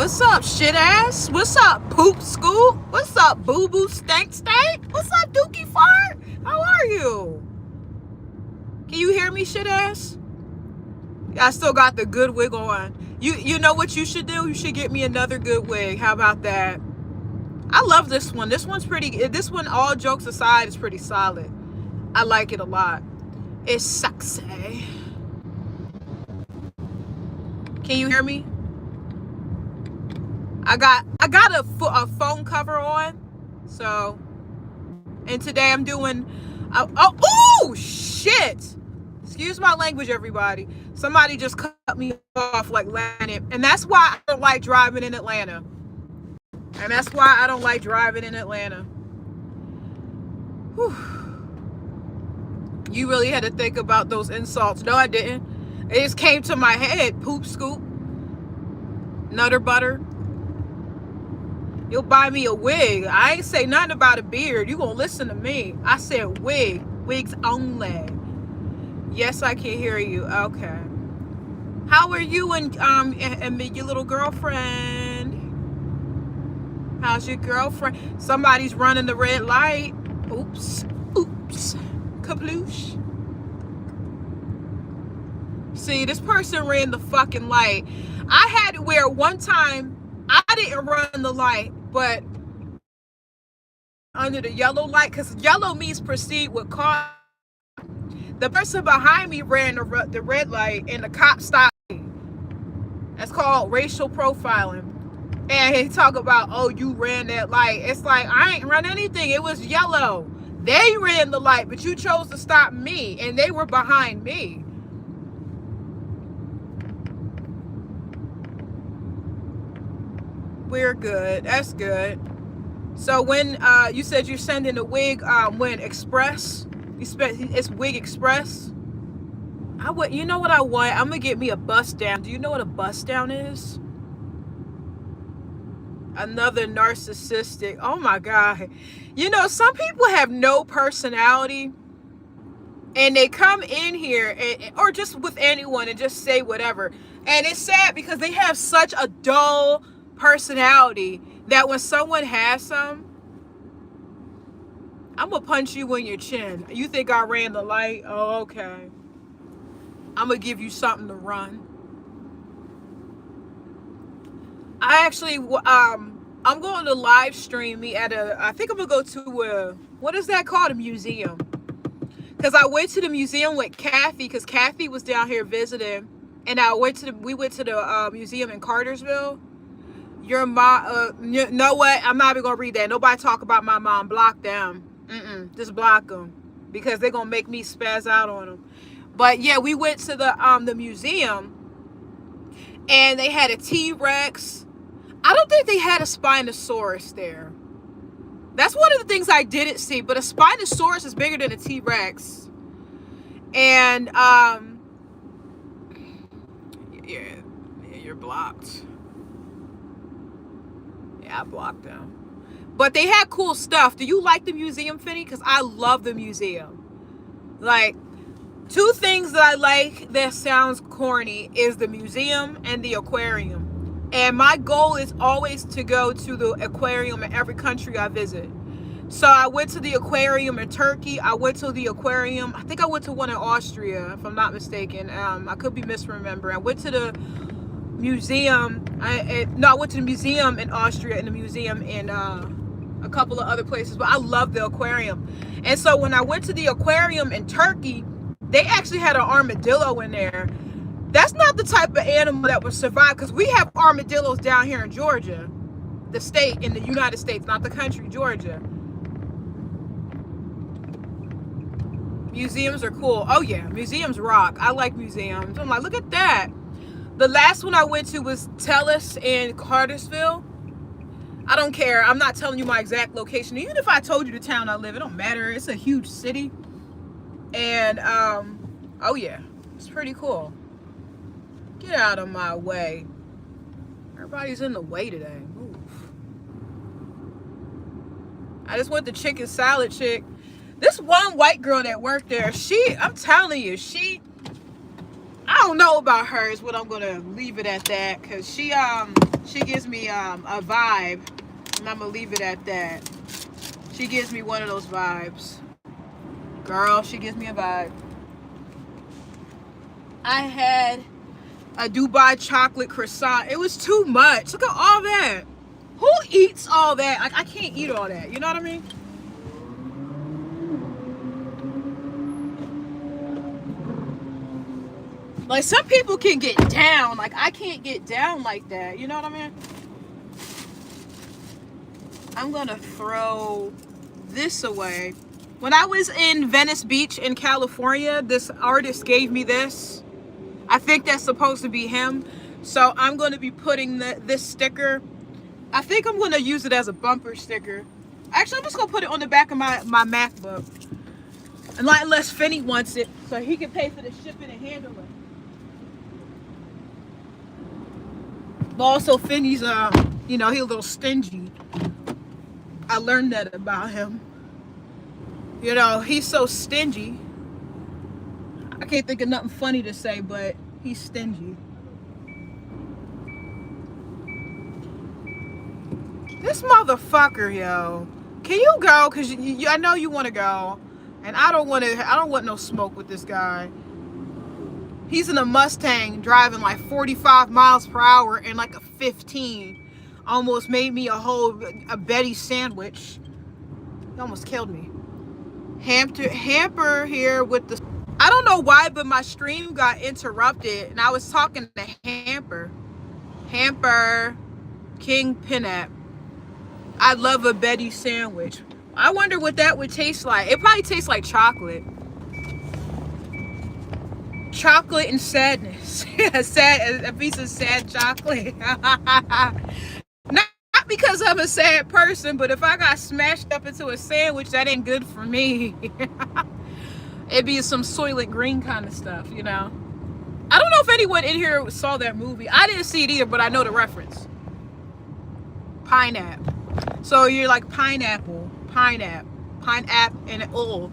What's up, shit ass? What's up, poop scoop? What's up, boo boo stank stank? What's up, dookie fart? How are you? Can you hear me, shit ass? I still got the good wig on. You know what you should do? You should get me another good wig. How about that? I love this one. This one's pretty. This one, all jokes aside, is pretty solid. I like it a lot. It's sexy. Can you hear me? I got a phone cover on, so, and today I'm doing, oh shit! Excuse my language, everybody. Somebody just cut me off like Atlanta, and that's why I don't like driving in Atlanta. And that's why I don't like driving in Atlanta. Whew. You really had to think about those insults. No, I didn't. It just came to my head. Poop scoop, nutter butter. You'll buy me a wig. I ain't say nothing about a beard. You gonna listen to me. I said wig. Wigs only. Yes, I can hear you. Okay. How are you and your little girlfriend? How's your girlfriend? Somebody's running the red light. Oops. Oops. Kabloosh. See, this person ran the fucking light. I had to wear one time. I didn't run the light, but under the yellow light, because yellow means proceed with caution. The person behind me ran the red light, and the cop stopped me. That's called racial profiling. And he talk about, oh, you ran that light. It's like, I ain't run anything. It was yellow. They ran the light, but you chose to stop me, and they were behind me. We're good. That's good. So when you said you're sending a wig, when Express, it's Wig Express. You know what I want? I'm gonna get me a bust down. Do you know what a bust down is? Another narcissistic. Oh my God. You know, some people have no personality, and they come in here or just with anyone and just say whatever. And it's sad because they have such a dull personality that when someone has some, I'm gonna punch you in your chin. You think I ran the light? Oh, okay. I'm gonna give you something to run. I actually, I'm going to live stream me at I think I'm gonna go to what is that called? A museum. Because I went to the museum with Kathy, because Kathy was down here visiting, and we went to the museum in Cartersville. Your mom, you know what? I'm not even gonna read that. Nobody talk about my mom. Block them. Just block them, because they're gonna make me spaz out on them. But yeah, we went to the museum, and they had a T-Rex. I don't think they had a Spinosaurus there. That's one of the things I didn't see. But a Spinosaurus is bigger than a T-Rex. And yeah, you're blocked. I blocked them. But they had cool stuff. Do you like the museum, Finny? Because I love the museum. Like, two things that I like that sounds corny is the museum and the aquarium. And my goal is always to go to the aquarium in every country I visit. So I went to the aquarium in Turkey. I went to the aquarium. I think I went to one in Austria, if I'm not mistaken. I could be misremembering. I went to the museum. I went to the museum in Austria and the museum in a couple of other places. But I love the aquarium. And so when I went to the aquarium in Turkey, they actually had an armadillo in there. That's not the type of animal that would survive, because we have armadillos down here in Georgia, the state in the United States, not the country, Georgia. Museums are cool. Oh yeah, museums rock. I like museums. I'm like, look at that. The last one I went to was Tellus in Cartersville. I don't care. I'm not telling you my exact location. Even if I told you the town I live, it don't matter. It's a huge city. And oh yeah, it's pretty cool. Get out of my way. Everybody's in the way today. Move. I just went to Chicken Salad Chick. This one white girl that worked there, I'm telling you, I don't know about her, is what I'm gonna leave it at that, because she She gives me a vibe, and I'm gonna leave it at that. She gives me one of those vibes. Girl, she gives me a vibe. I had a Dubai chocolate croissant. It was too much. Look at all that. Who eats all that? Like, I can't eat all that. You know what I mean? Like, some people can get down. Like, I can't get down like that. You know what I mean? I'm gonna throw this away. When I was in Venice Beach in California, this artist gave me this. I think that's supposed to be him. So I'm gonna be putting this sticker. I think I'm gonna use it as a bumper sticker. Actually, I'm just gonna put it on the back of my MacBook. And like, unless Finney wants it, so he can pay for the shipping and handling. But also Finney's you know, he's a little stingy. I learned that about him. You know, he's so stingy. I can't think of nothing funny to say, but he's stingy. This motherfucker, yo. Can you go? Cause I know you want to go, and I don't want no smoke with this guy. He's in a Mustang driving like 45 miles per hour and like a 15. Almost made me a Betty sandwich. He almost killed me. Hamper here with the... I don't know why, but my stream got interrupted and I was talking to Hamper. Hamper, King Pinup. I love a Betty sandwich. I wonder what that would taste like. It probably tastes like chocolate. Chocolate and sadness. A piece of sad chocolate. Not because I'm a sad person, but if I got smashed up into a sandwich, that ain't good for me. It'd be some Soylent Green kind of stuff, you know. I don't know if anyone in here saw that movie. I didn't see it either, but I know the reference. Pineapple. So you're like pineapple, pineapple, and all.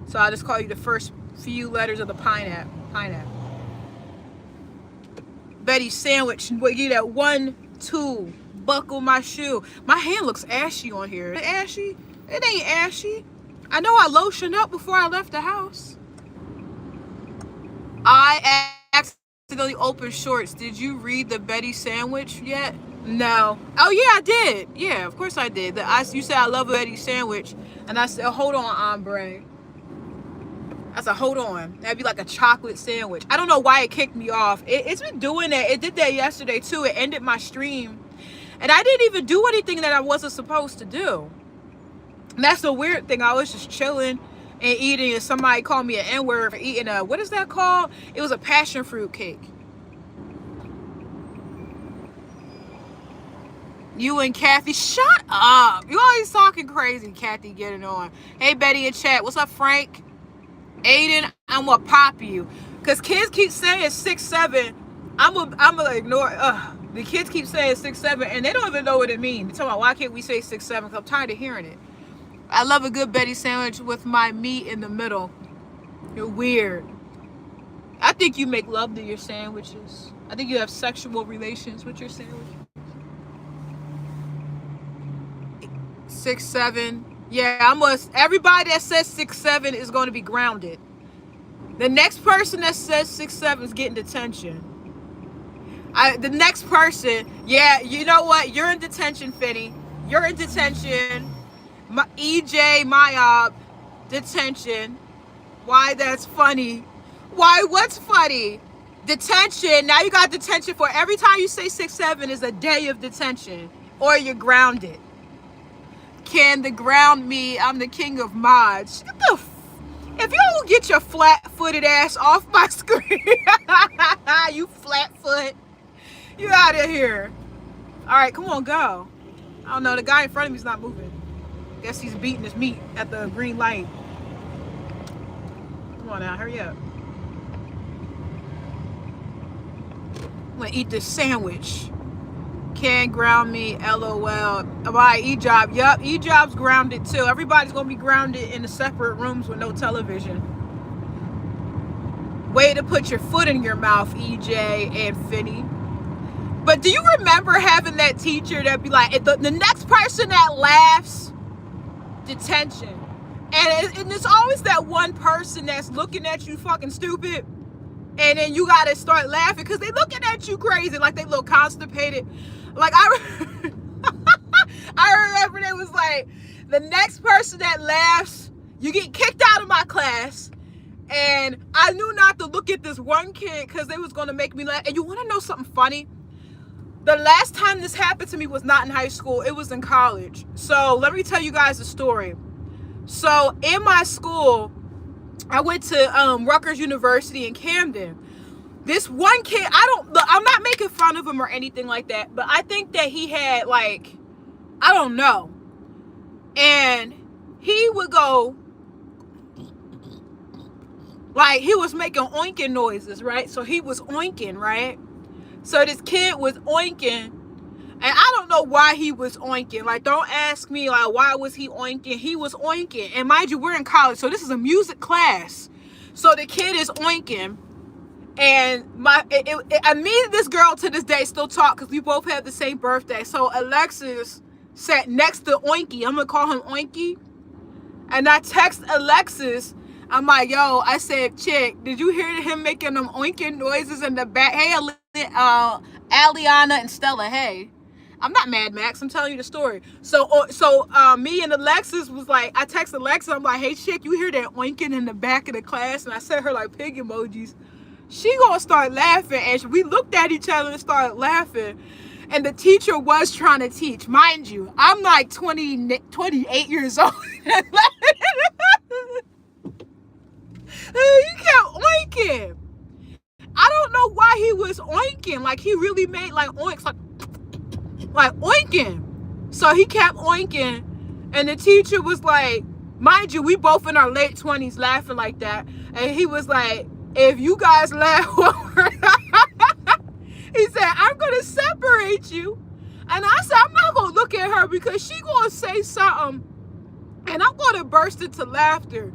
So I just call you the first few letters of the pineapple. Betty sandwich. What you that 1, 2, buckle my shoe. My hand looks ashy on here. Is it ashy? It ain't ashy. I know I lotioned up before I left the house. I accidentally opened shorts. Did you read the Betty sandwich yet? No. Oh yeah, I did. Yeah, of course I did. You said I love a Betty sandwich, and I said, hold on, ombre. I said, hold on. That'd be like a chocolate sandwich. I don't know why it kicked me off. It's been doing that. It did that yesterday too. It ended my stream, and I didn't even do anything that I wasn't supposed to do. And that's the weird thing. I was just chilling and eating, and somebody called me an N-word for eating what is that called? It was a passion fruit cake. You and Kathy, shut up. You always talking crazy, Kathy getting on. Hey, Betty in chat. What's up, Frank? Aiden, I'm gonna pop you. Because kids keep saying 6'7". I'm gonna ignore the kids keep saying 6'7", and they don't even know what it means. They're talking about why can't we say 6'7", because I'm tired of hearing it. I love a good Betty sandwich with my meat in the middle. You're weird. I think you make love to your sandwiches. I think you have sexual relations with your sandwich. 6'7". Yeah, everybody that says 6'7" is going to be grounded. The next person that says 6'7" is getting detention. The next person, yeah, you know what? You're in detention, Finney. You're in detention. EJ, Mayab, detention. Why that's funny? Why, what's funny? Detention. Now you got detention for every time you say 6'7" is a day of detention, or you're grounded. Can the ground me? I'm the king of mods. If you don't get your flat-footed ass off my screen, you flat foot, you out of here. All right, come on, go. I don't know. The guy in front of me is not moving. Guess he's beating his meat at the green light. Come on now, hurry up. I'm gonna eat this sandwich. Can ground me, LOL. Bye, E-Job. Yup, E-Job's grounded too. Everybody's gonna be grounded in the separate rooms with no television. Way to put your foot in your mouth, EJ and Finney. But do you remember having that teacher that be like, the next person that laughs, detention? And it's always that one person that's looking at you fucking stupid. And then you gotta start laughing because they looking at you crazy, like they look constipated. Like I remember they was like, the next person that laughs, you get kicked out of my class. And I knew not to look at this one kid because they was gonna make me laugh. And you wanna know something funny? The last time this happened to me was not in high school, it was in college. So let me tell you guys a story. So in my school, I went to Rutgers University in Camden. This one kid, I'm not making fun of him or anything like that, but I think that he had like, I don't know. And he would go, like he was making oinking noises, right? So he was oinking, right? So this kid was oinking, and I don't know why he was oinking. Like, don't ask me, like, why was he oinking? He was oinking. And mind you, we're in college, so this is a music class. So the kid is oinking. And me and this girl to this day still talk because we both have the same birthday. So Alexis sat next to Oinky. I'm going to call him Oinky. And I text Alexis. I'm like, yo, I said, chick, did you hear him making them oinking noises in the back? Hey, Aliana and Stella, hey. I'm not Mad Max. I'm telling you the story. So me and Alexis was like, I text Alexis. I'm like, hey, chick, you hear that oinking in the back of the class? And I sent her like pig emojis. She gonna start laughing. And we looked at each other and started laughing. And the teacher was trying to teach. Mind you, I'm like 28 years old. He kept oinking. I don't know why he was oinking. Like he really made like oinks, like oinking. So he kept oinking, and the teacher was like, mind you, we both in our late 20s laughing like that. And he was like, if you guys laugh, he said, I'm gonna separate you. And I said, I'm not gonna look at her because she gonna say something, and I'm gonna burst into laughter.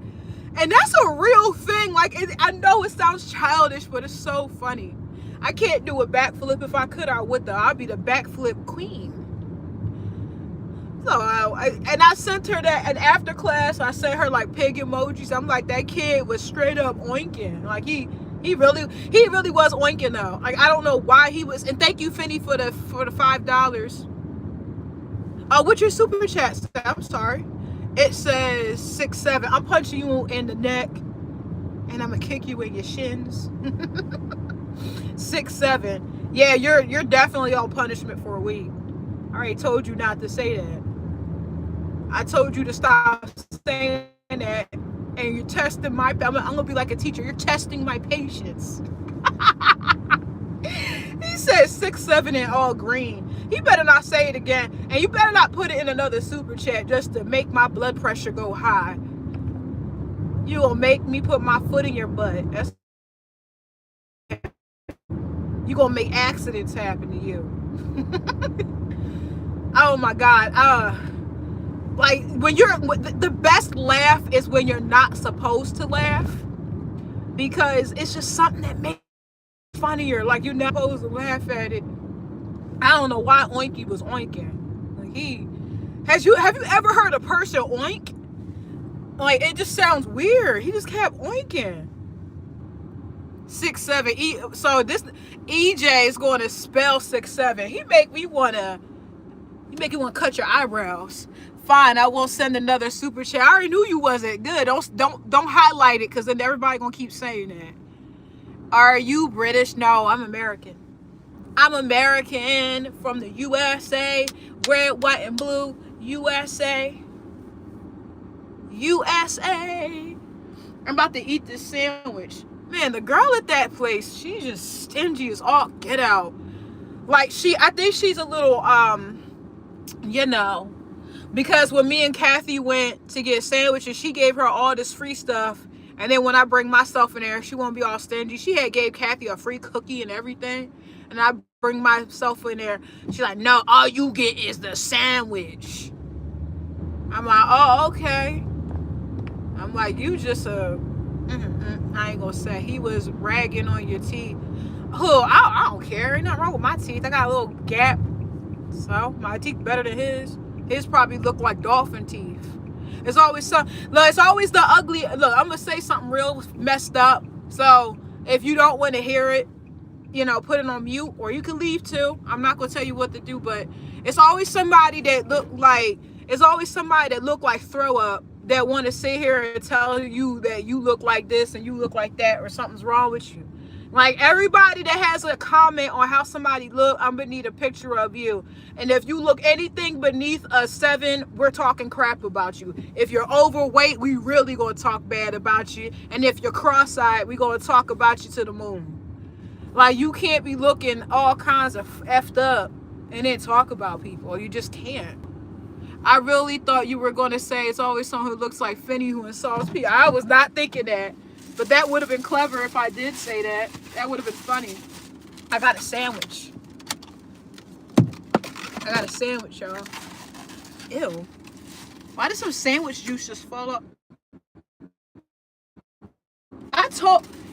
And that's a real thing. Like, I know it sounds childish, but it's so funny. I can't do a backflip. If I could, I would though. I'd be the backflip queen. So, I sent her that, and after class, I sent her like pig emojis. I'm like, that kid was straight up oinking. Like he really was oinking though. Like I don't know why he was. And thank you, Finny, for the $5. Oh, what's your super chat? I'm sorry. It says 6'7". I'm punching you in the neck, and I'm gonna kick you in your shins. 6'7". Yeah, you're definitely on punishment for a week. I already told you not to say that. I told you to stop saying that, and you're testing my. I'm gonna be like a teacher. You're testing my patience. He said 6'7" and all green. He better not say it again, and you better not put it in another super chat just to make my blood pressure go high. You gonna make me put my foot in your butt. That's you gonna make accidents happen to you. Oh my God. Like when you're the best laugh is when you're not supposed to laugh, because it's just something that makes it funnier. Like you're not supposed to laugh at it. I don't know why Oinky was oinking. Like have you ever heard a person oink? Like it just sounds weird. He just kept oinking. 6'7". So this EJ is going to spell 6'7". He make you want to cut your eyebrows. Fine, I won't send another super chat. I already knew you wasn't good. Don't highlight it, because then everybody gonna keep saying that. Are you British? No, I'm American. I'm American from the USA. Red, white, and blue. USA. I'm about to eat this sandwich. Man, the girl at that place, she's just stingy as all get out. Like I think she's a little, because when me and Kathy went to get sandwiches, she gave her all this free stuff. And then when I bring myself in there, she won't be all stingy. She had gave Kathy a free cookie and everything. And I bring myself in there. She's like, no, all you get is the sandwich. I'm like, oh, okay. I'm like, you just I ain't gonna say. He was ragging on your teeth. Oh, I don't care. Ain't nothing wrong with my teeth. I got a little gap. So my teeth better than his. His probably look like dolphin teeth. It's always some. Look, it's always the ugly. Look, I'm gonna say something real messed up. So if you don't want to hear it, put it on mute, or you can leave too. I'm not gonna tell you what to do, but it's always somebody that look like. It's always somebody that look like throw up that want to sit here and tell you that you look like this and you look like that, or something's wrong with you. Like, everybody that has a comment on how somebody look, I'm gonna need a picture of you. And if you look anything beneath a 7, we're talking crap about you. If you're overweight, we really gonna talk bad about you. And if you're cross-eyed, we gonna talk about you to the moon. Like, you can't be looking all kinds of effed up and then talk about people. You just can't. I really thought you were gonna say it's always someone who looks like Finney who insults people. I was not thinking that. But that would have been clever if I did say that. That would have been funny. I got a sandwich. Y'all. Ew. Why did some sandwich juice just fall up?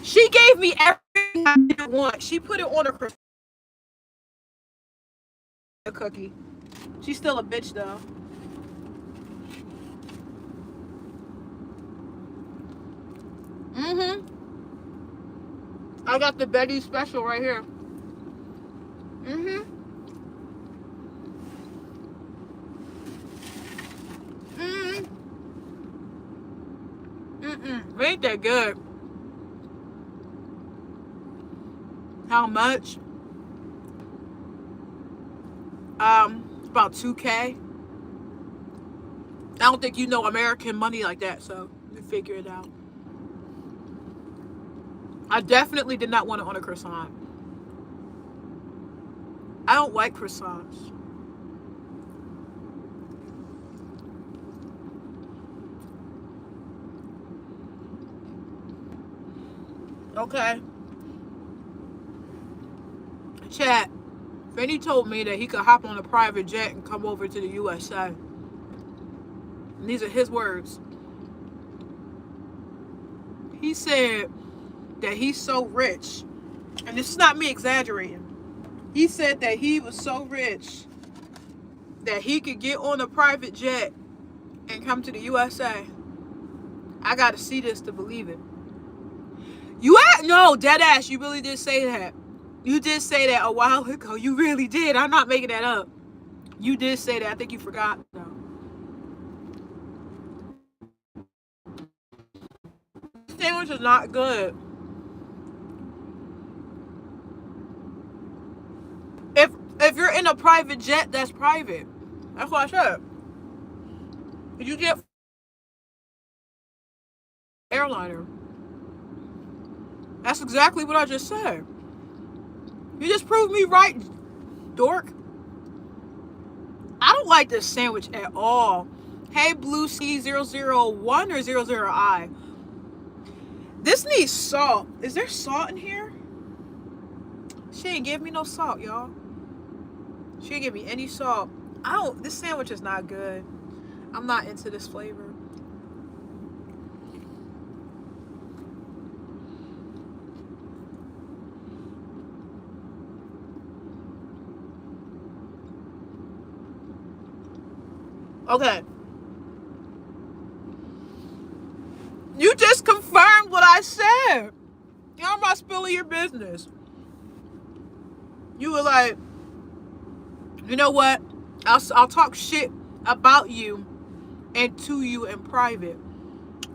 She gave me everything I didn't want. She put it on a cookie. She's still a bitch, though. I got the Betty special right here. Ain't that good? How much? About 2K. I don't think you know American money like that, so you figure it out. I definitely did not want it on a croissant. I don't like croissants. Okay. Chat. Benny told me that he could hop on a private jet and come over to the USA. And these are his words. He said that he's so rich, and this is not me exaggerating. He said that he was so rich that he could get on a private jet and come to the USA. I gotta see this to believe it. No, deadass, you really did say that. You did say that a while ago. You really did. I'm not making that up. You did say that. I think you forgot, though. Sandwich is not good. If you're in a private jet, that's private. That's what I said. If you get airliner, that's exactly what I just said. You just proved me right, dork. I don't like this sandwich at all. Hey, Blue C001 or 00I. This needs salt. Is there salt in here? She ain't give me no salt, y'all. She didn't give me any salt. This sandwich is not good. I'm not into this flavor. Okay. You just confirmed what I said. Y'all not spilling your business. You were like, you know what? I'll talk shit about you and to you in private.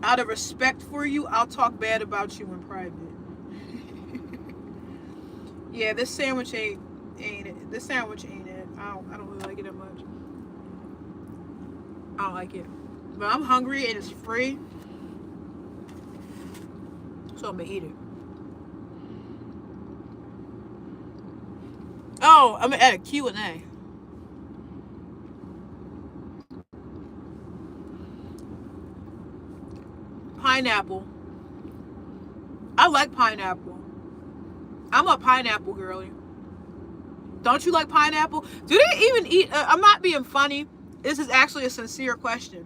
Out of respect for you, I'll talk bad about you in private. Yeah, this sandwich ain't it. This sandwich ain't it. I don't really like it that much. I don't like it. But I'm hungry and it's free. So I'm gonna eat it. Oh, I'm gonna add a Q&A. Pineapple. I like pineapple. I'm a pineapple girly. Don't you like pineapple? Do they even eat? I'm not being funny. This is actually a sincere question.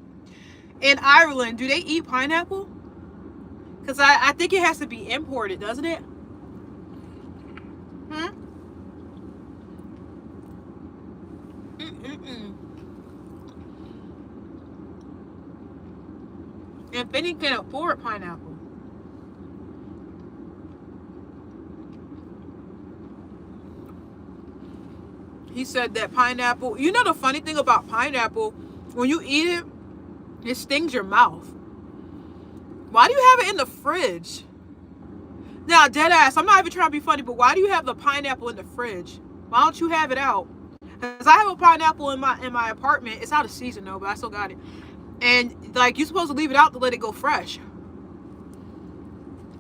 In Ireland, do they eat pineapple? Because I think it has to be imported, doesn't it? Mm-mm. And Benny can afford pineapple. He said that pineapple, you know the funny thing about pineapple, when you eat it, it stings your mouth. Why do you have it in the fridge? Now, dead ass, I'm not even trying to be funny, but why do you have the pineapple in the fridge? Why don't you have it out? Because I have a pineapple in my apartment. It's out of season though, but I still got it. And like, you're supposed to leave it out to let it go fresh.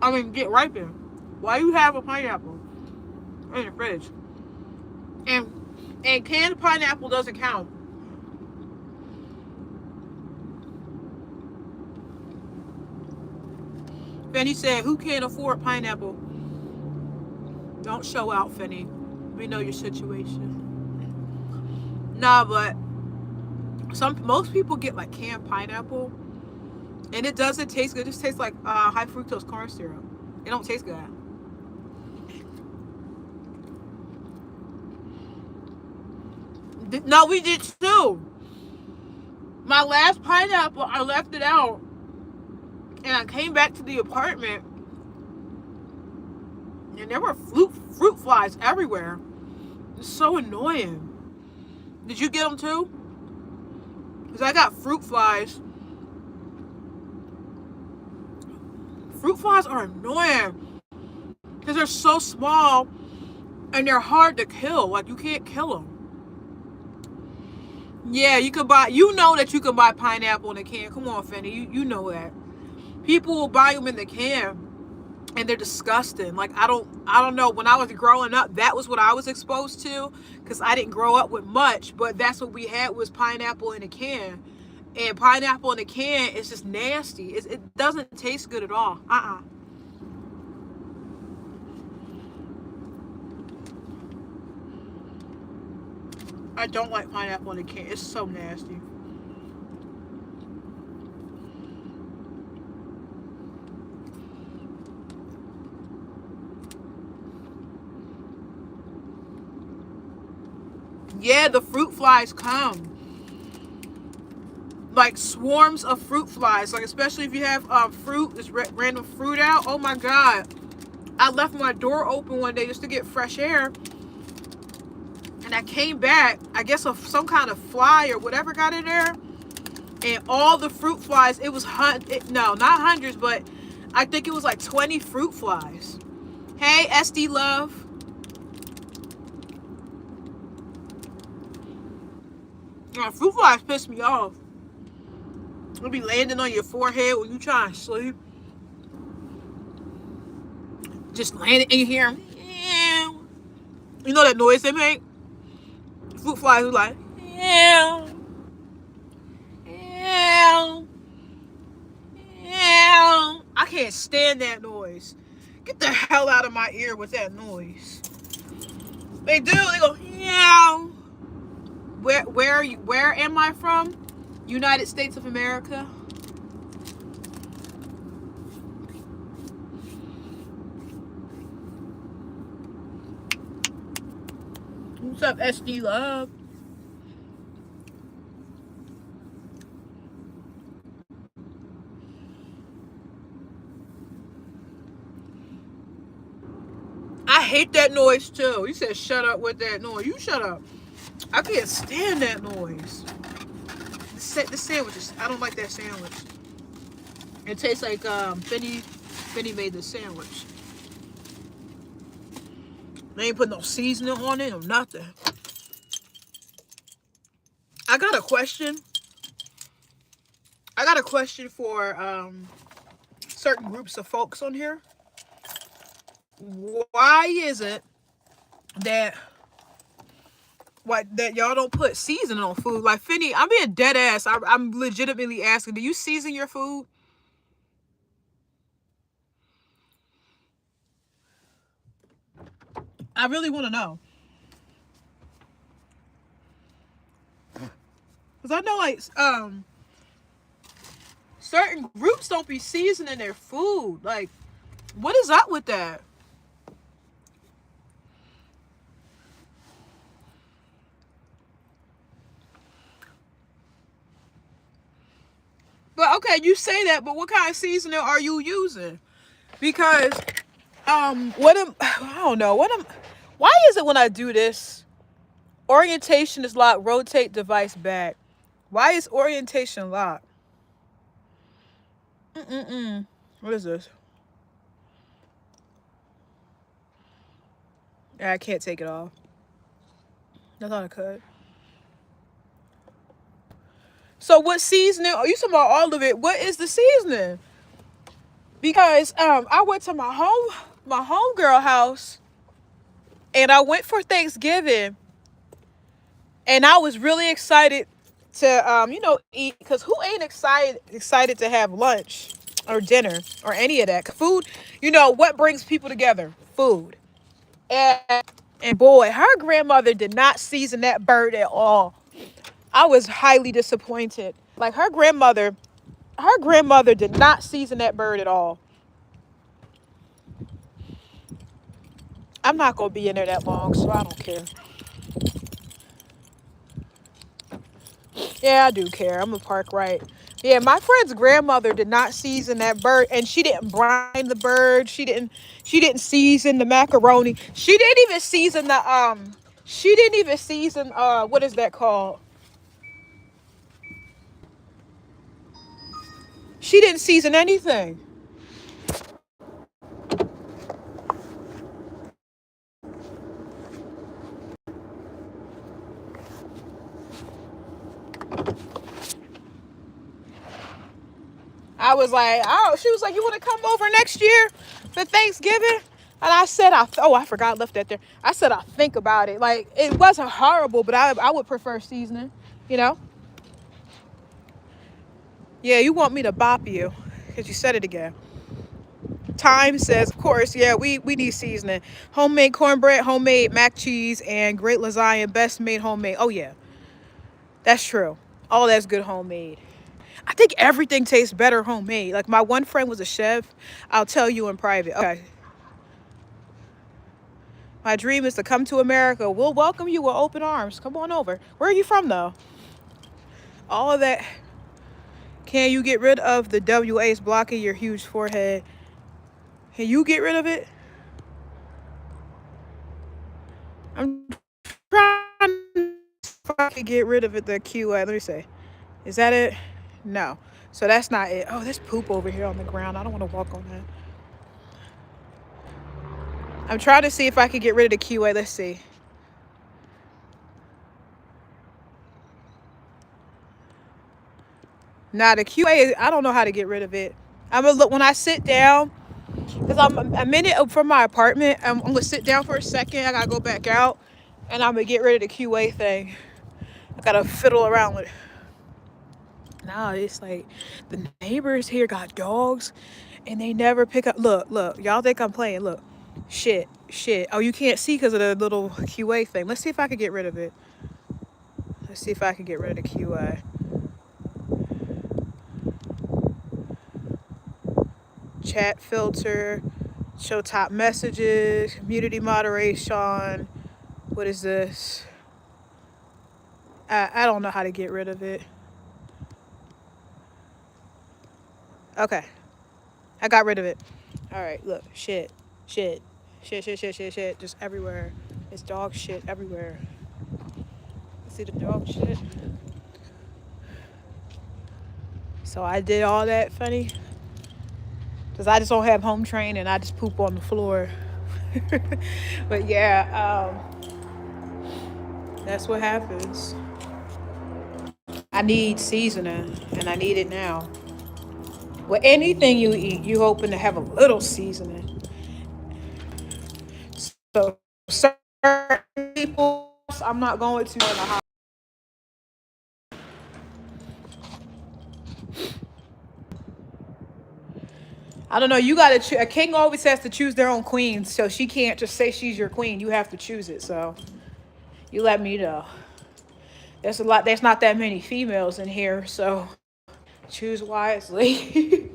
I mean, get ripened. Why do you have a pineapple in the fridge? And canned pineapple doesn't count. Fanny said, who can't afford pineapple? Don't show out, Fanny. We know your situation. Nah, but most people get like canned pineapple, and it doesn't taste good. It just tastes like high fructose corn syrup. It don't taste good. No, we did too. My last pineapple, I left it out, and I came back to the apartment, and there were fruit flies everywhere. It's so annoying. Did you get them too? Because I got fruit flies. Fruit flies are annoying because they're so small and they're hard to kill. Like, you can't kill them. Yeah, you can buy. You know that you can buy pineapple in a can. Come on, Fanny. You know that. People will buy them in the can, and they're disgusting. Like, I don't know. When I was growing up, that was what I was exposed to, because I didn't grow up with much. But that's what we had, was pineapple in a can, and pineapple in a can is just nasty. It doesn't taste good at all. I don't like pineapple in a can. It's so nasty. Yeah, the fruit flies come. Like swarms of fruit flies. Like, especially if you have fruit, this random fruit out. Oh my God. I left my door open one day just to get fresh air. And I came back, I guess some kind of fly or whatever got in there. And all the fruit flies, it was, no, not hundreds, but I think it was like 20 fruit flies. Hey, SD Love. Fruit flies piss me off. They'll be landing on your forehead when you try and sleep. Just landing in here. You know that noise they make? Fruit flies are like, I can't stand that noise. Get the hell out of my ear with that noise. They do. They go, yeah. Where are you? Where am I from? United States of America. What's up, SD Love? I hate that noise too. He said shut up with that noise. You shut up. I can't stand that noise. The sandwiches. I don't like that sandwich. It tastes like Benny made the sandwich. They ain't put no seasoning on it or nothing. I got a question. I got a question for certain groups of folks on here. Why is it that y'all don't put seasoning on food? Like, Finny, I'm being dead ass. I'm legitimately asking, do you season your food? I really want to know. Because I know, like, certain groups don't be seasoning their food. Like, what is up with that? Okay, you say that, but what kind of seasoning are you using? Because what am I don't know. Why is it when I do this, orientation is locked, rotate device back. Why is orientation locked? Mm-mm-mm. What is this? Yeah, I can't take it off. I thought I could. So what seasoning? Are you talking about all of it? What is the seasoning? Because I went to my homegirl house, and I went for Thanksgiving, and I was really excited to eat, because who ain't excited to have lunch or dinner or any of that food? What brings people together? Food. And boy, her grandmother did not season that bird at all. I was highly disappointed. Like her grandmother did not season that bird at all. I'm not gonna be in there that long, so I don't care. Yeah, I do care. I'm gonna park right. Yeah, my friend's grandmother did not season that bird, and she didn't brine the bird. She didn't season the macaroni. She didn't even season the She didn't even season what is that called? She didn't season anything. I was like, oh, she was like, you want to come over next year for Thanksgiving? And I said, I forgot, I left that there. I said, I'll think about it. Like, it wasn't horrible, but I would prefer seasoning, you know? Yeah, you want me to bop you because you said it again. Time says, of course, yeah, we need seasoning. Homemade cornbread, homemade mac cheese, and great lasagna, best made homemade. Oh, yeah, that's true. All that's good homemade. I think everything tastes better homemade. Like, my one friend was a chef. I'll tell you in private. Okay. My dream is to come to America. We'll welcome you with open arms. Come on over. Where are you from, though? All of that. Can you get rid of the WA's blocking your huge forehead? Can you get rid of it? I'm trying if I could get rid of it. The QA. Let me say. Is that it? No. So that's not it. Oh, there's poop over here on the ground. I don't want to walk on that. I'm trying to see if I could get rid of the QA. Let's see. Now the QA, I don't know how to get rid of it. I'm gonna look when I sit down, because I'm a minute up from my apartment. I'm gonna sit down for a second. I gotta go back out, and I'm gonna get rid of the QA thing. I gotta fiddle around with it. No, it's like the neighbors here got dogs, and they never pick up. Look, y'all think I'm playing? Look, shit. Oh, you can't see because of the little QA thing. Let's see if I can get rid of it. Let's see if I can get rid of the QA. Chat filter, show top messages, community moderation. What is this? I don't know how to get rid of it. Okay, I got rid of it. All right, look, shit, just everywhere. It's dog shit everywhere. See the dog shit? So I did all that funny because I just don't have home training. I just poop on the floor. But yeah, that's what happens. I need seasoning, and I need it now. With anything you eat, you hoping to have a little seasoning. So certain people, I'm not going to in the house. I don't know. You got to choose. A king always has to choose their own queen, so she can't just say she's your queen. You have to choose it. So you let me know. There's a lot. There's not that many females in here, so choose wisely.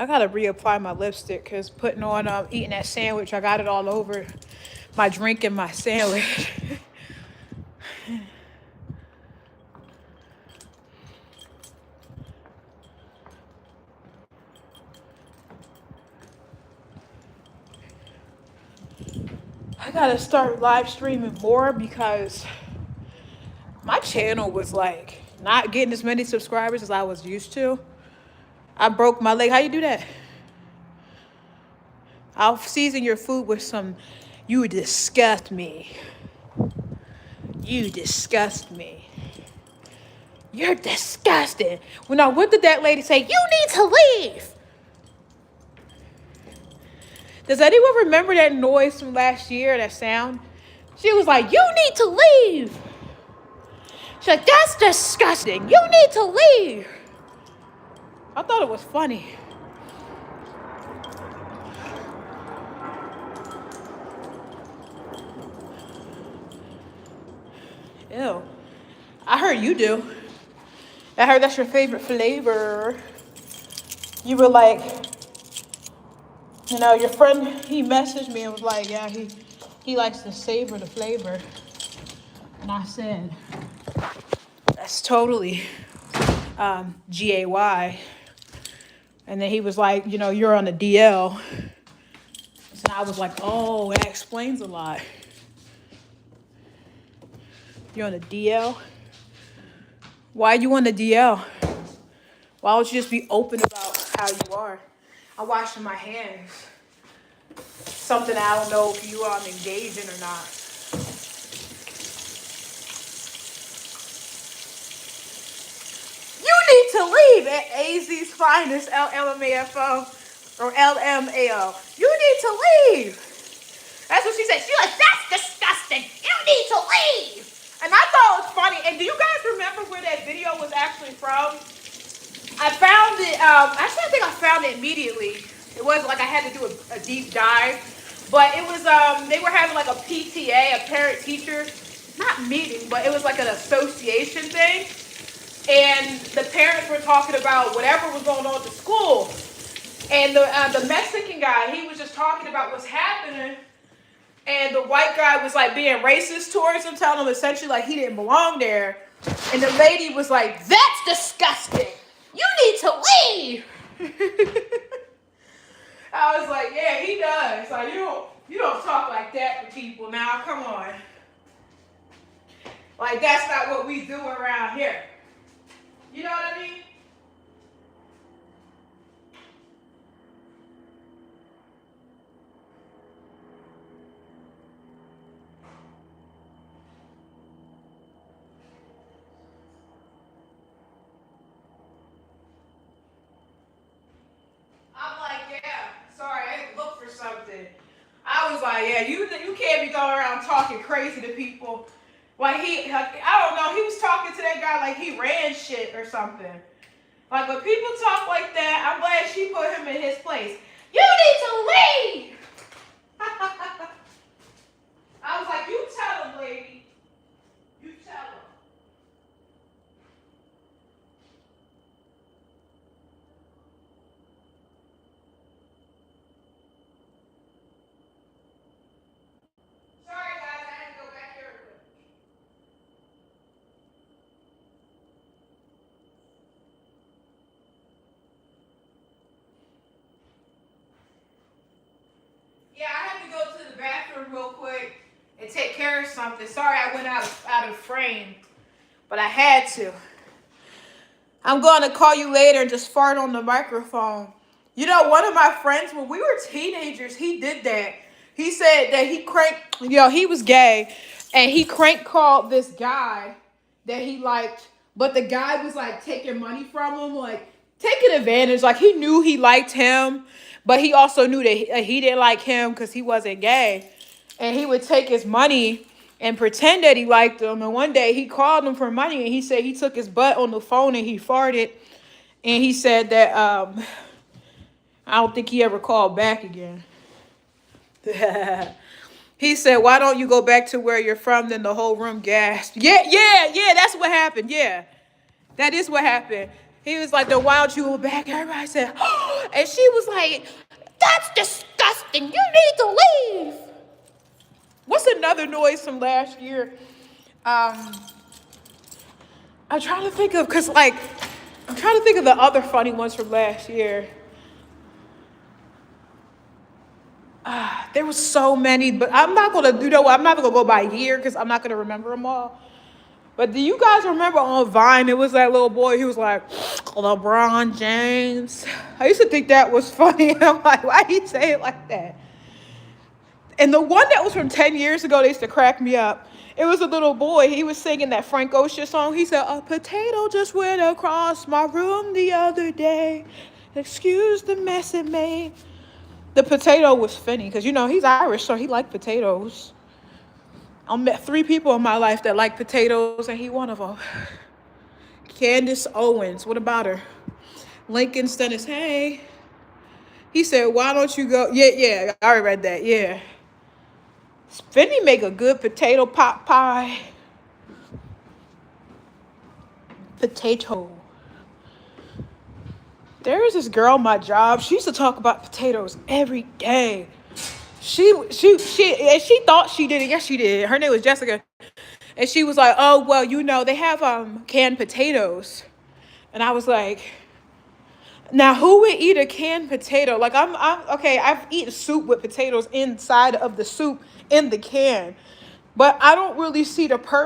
I gotta reapply my lipstick because putting on eating that sandwich, I got it all over my drink and my sandwich. I gotta start live streaming more because my channel was like not getting as many subscribers as I was used to. I broke my leg. How you do that? I'll season your food with some. You disgust me. You disgust me. You're disgusting. Well, now, what did that lady say? You need to leave. Does anyone remember that noise from last year, that sound? She was like, you need to leave. She's like, that's disgusting. You need to leave. I thought it was funny. Ew. I heard you do. I heard that's your favorite flavor. You were like, you know, your friend, he messaged me and was like, yeah, he likes to savor the flavor. And I said, that's totally GAY. And then he was like, you know, you're on the DL. So I was like, oh, that explains a lot. You're on the DL? Why are you on the DL? Why don't you just be open about how you are? I'm washing my hands. Something I don't know if you are engaging or not. You need to leave at AZ's finest, LMAFO or LMAO. You need to leave. That's what she said. She like, that's disgusting. You need to leave. And I thought it was funny. And do you guys remember where that video was actually from? I found it, actually I think I found it immediately. It wasn't like I had to do a deep dive. But it was, they were having like a PTA, a parent teacher, not meeting, but it was like an association thing. And the parents were talking about whatever was going on at the school. And the Mexican guy, he was just talking about what's happening. And the white guy was like being racist towards him, telling him essentially like he didn't belong there. And the lady was like, that's disgusting. You need to leave. I was like, yeah, he does. Like, you don't talk like that to people now. Come on. Like, that's not what we do around here. You know what I mean? I'm like, yeah, sorry, I had to look for something. I was like, yeah, you can't be going around talking crazy to people. Like I don't know, he was talking to that guy like he ran shit or something. Like when people talk like that, I'm glad she put him in his place. You need to leave. I was like, you tell him, lady. You tell him. Sorry, guys, I had to go back here. Yeah, I had to go to the bathroom real quick and take care of something. Sorry, I went out of frame, but I had to. I'm going to call you later and just fart on the microphone. You know, one of my friends, when we were teenagers, he did that. He said that he was gay, and he crank called this guy that he liked, but the guy was like taking money from him, like taking advantage. Like he knew he liked him, but he also knew that he didn't like him because he wasn't gay. And he would take his money and pretend that he liked him. And one day he called him for money, and he said he took his butt on the phone and he farted. And he said that I don't think he ever called back again. He said, why don't you go back to where you're from? Then the whole room gasped. Yeah, that's what happened. Yeah, that is what happened. He was like, then why don't you go back? Everybody said, oh, and she was like, that's disgusting. You need to leave. What's another noise from last year? I'm trying to think of, because like, I'm trying to think of the other funny ones from last year. There was so many, but I'm not going to do that. I'm not going to go by year because I'm not going to remember them all. But do you guys remember on Vine, it was that little boy, he was like, LeBron James. I used to think that was funny. I'm like, why he say it like that? And the one that was from 10 years ago, they used to crack me up. It was a little boy. He was singing that Frank Ocean song. He said, a potato just went across my room the other day. Excuse the mess it made. The potato was funny because, you know, he's Irish, so he liked potatoes. I met 3 people in my life that like potatoes, and he one of them. Candace Owens, what about her? Lincoln Stennis, hey. He said, why don't you go? Yeah, I already read that, yeah. Finney make a good potato pot pie. Potato. There was this girl at my job. She used to talk about potatoes every day. She thought she did it. Yes, she did. Her name was Jessica. And she was like, oh, well, you know, they have canned potatoes. And I was like, now who would eat a canned potato? Like, I'm okay, I've eaten soup with potatoes inside of the soup in the can. But I don't really see the purpose